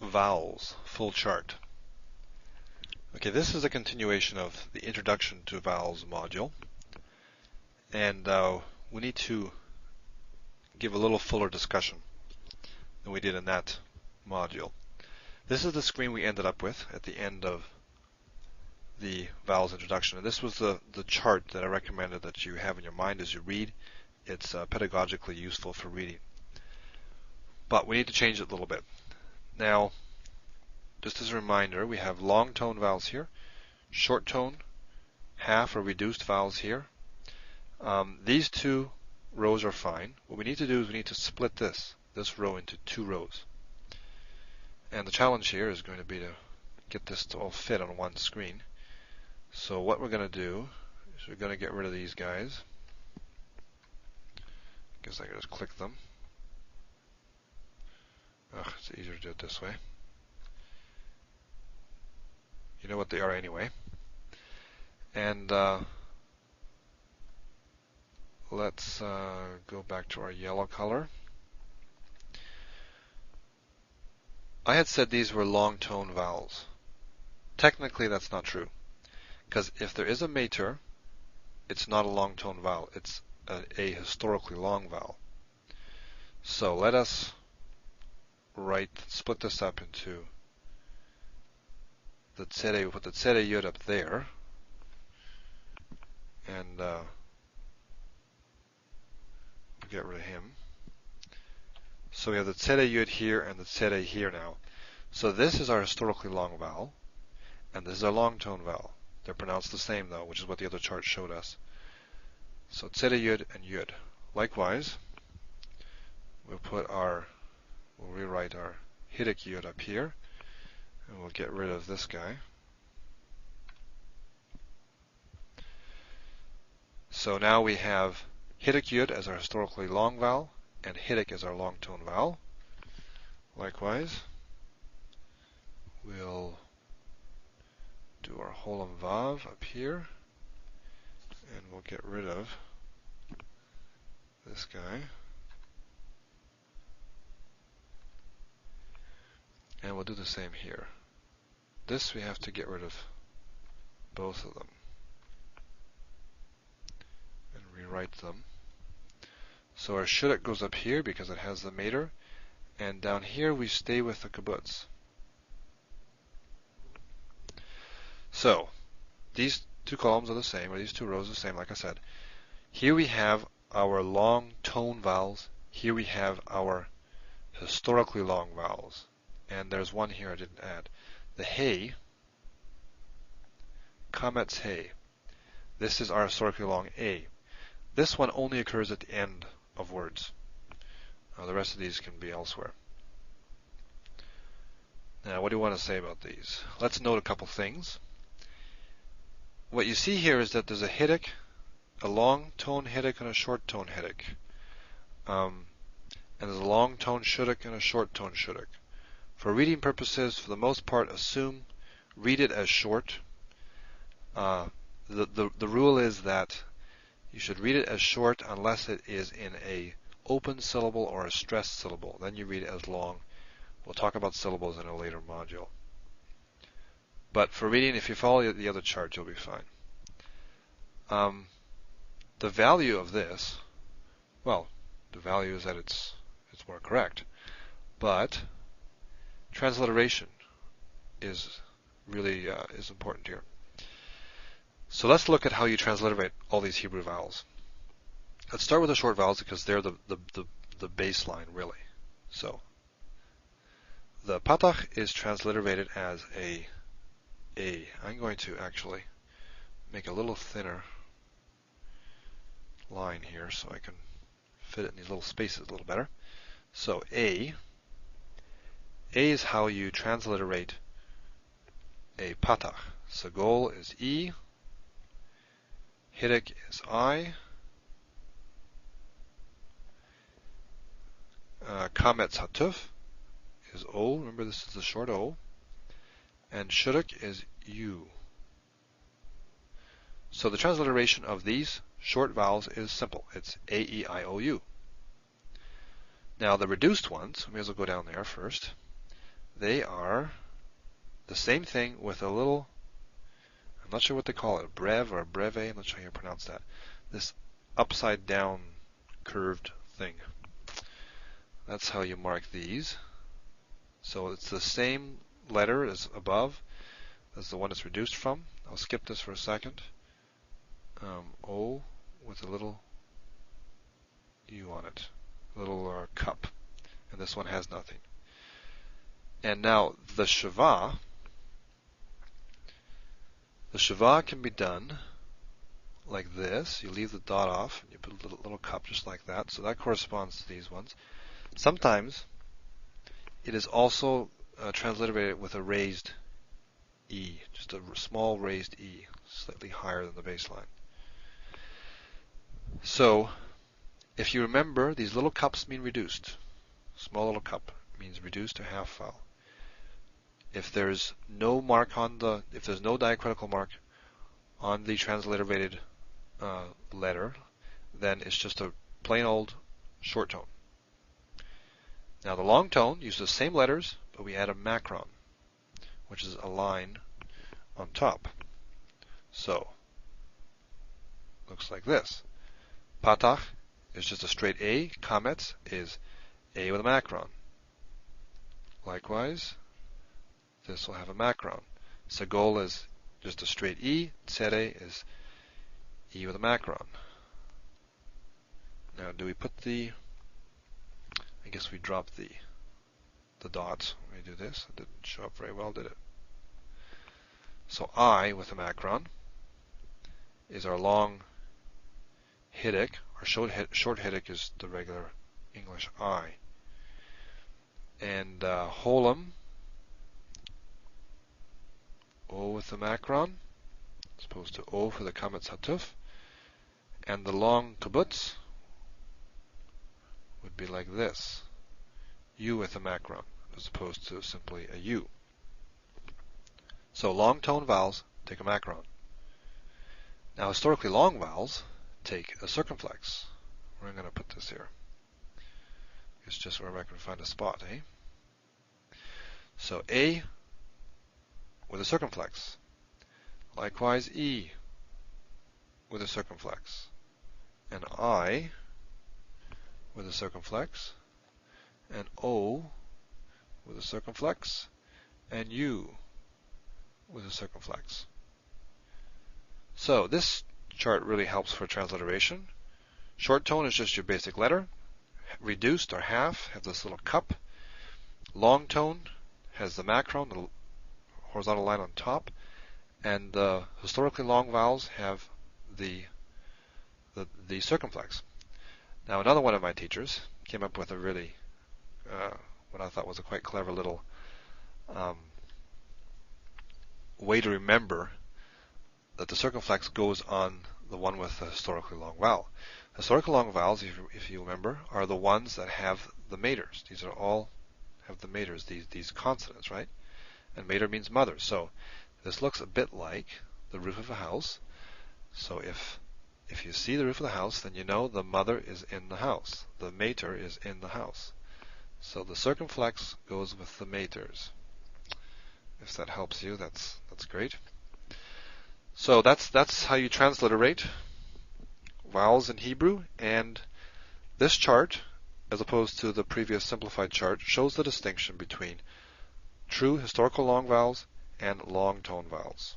Vowels, full chart. Okay, this is a continuation of the Introduction to Vowels module, and we need to give a little fuller discussion than we did in that module. This is the screen we ended up with at the end of the Vowels introduction, and this was the chart that I recommended that you have in your mind as you read. It's pedagogically useful for reading. But we need to change it a little bit. Now, just as a reminder, we have long tone vowels here, short tone, half or reduced vowels here. These two rows are fine. What we need to do is we need to split this row into two rows. And the challenge here is going to be to get this to all fit on one screen. So what we're going to do is we're going to get rid of these guys. I guess I can just click them. Ugh, it's easier to do it this way. You know what they are anyway. And let's go back to our yellow color. I had said these were long tone vowels. Technically that's not true, because if there is a mater, it's not a long tone vowel, it's a historically long vowel. So let us split this up into the tsere. We put the tsere yud up there, and we'll get rid of him. So we have the tsere yud here and the tsere here now. So this is our historically long vowel, and this is our long tone vowel. They're pronounced the same though, which is what the other chart showed us. So tsere yud and yud. Likewise, we'll rewrite our hidik yud up here, and we'll get rid of this guy. So now we have hidik yud as our historically long vowel, and hidik as our long tone vowel. Likewise, we'll do our holam vav up here, and we'll get rid of this guy. And we'll do the same here. This we have to get rid of both of them and rewrite them. So our shudak goes up here because it has the mater, and down here we stay with the kibbutz. So these two columns are the same, or these two rows are the same, like I said. Here we have our long tone vowels. Here we have our historically long vowels. And there's one here I didn't add. The hey, kametz hey. This is our historically long a. This one only occurs at the end of words. The rest of these can be elsewhere. Now, what do you want to say about these? Let's note a couple things. What you see here is that there's a hidik, a long tone hidik, and a short tone hidik. And there's a long tone shudak and a short tone shudak. For reading purposes, for the most part, read it as short. The rule is that you should read it as short unless it is in a open syllable or a stressed syllable. Then you read it as long. We'll talk about syllables in a later module. But for reading, if you follow the other chart, you'll be fine. The value of this, well, the value is that it's more correct, but transliteration is really is important here. So let's look at how you transliterate all these Hebrew vowels. Let's start with the short vowels because they're the baseline, really. So the patach is transliterated as a. I'm going to actually make a little thinner line here so I can fit it in these little spaces a little better. So A is how you transliterate a patach. Sagol is E, hidik is I, kametz hatuf is O, remember this is the short O, and shudak is U. So the transliteration of these short vowels is simple. It's A, E, I, O, U. Now the reduced ones, we may as well go down there first. They are the same thing with a little, I'm not sure what they call it, brev or breve, I'm not sure how you pronounce that. This upside down curved thing. That's how you mark these. So it's the same letter as above, as the one it's reduced from. I'll skip this for a second. O with a little U on it, a little cup, and this one has nothing. And now the shava can be done like this. You leave the dot off, and you put a little cup just like that. So that corresponds to these ones. Sometimes it is also transliterated with a raised E, just a small raised E, slightly higher than the baseline. So if you remember, these little cups mean reduced. Small little cup means reduced to half vowel. If there's no mark on the, if there's no diacritical mark on the transliterated letter, then it's just a plain old short tone. Now the long tone uses the same letters, but we add a macron, which is a line on top. So, looks like this. Patach is just a straight A. Kametz is A with a macron. Likewise, this will have a macron. Sagol is just a straight E. Tsere is E with a macron. Now, do we put the, I guess we dropped the dots when we do this. It didn't show up very well, did it? So I with a macron is our long hidic. Our short hidic is the regular English I. And holum, O with the macron, as opposed to O for the kametz hatuf. And the long kibbutz would be like this. U with a macron, as opposed to simply a U. So long tone vowels take a macron. Now historically long vowels take a circumflex. We're going to put this here. It's just where I can find a spot, eh? So A with a circumflex. Likewise E with a circumflex. And I with a circumflex. And O with a circumflex. And U with a circumflex. So this chart really helps for transliteration. Short tone is just your basic letter. Reduced or half have this little cup. Long tone has the macron, the horizontal line on top, and the historically long vowels have the circumflex. Now another one of my teachers came up with a really what I thought was a quite clever little way to remember that the circumflex goes on the one with the historically long vowel. Historically long vowels, if you remember, are the ones that have the maters. These are all have the maters, these consonants, right? And mater means mother. So this looks a bit like the roof of a house. So if you see the roof of the house, then you know the mother is in the house. The mater is in the house. So the circumflex goes with the maters. If that helps you, that's great. So that's how you transliterate vowels in Hebrew, and this chart, as opposed to the previous simplified chart, shows the distinction between true historical long vowels and long tone vowels.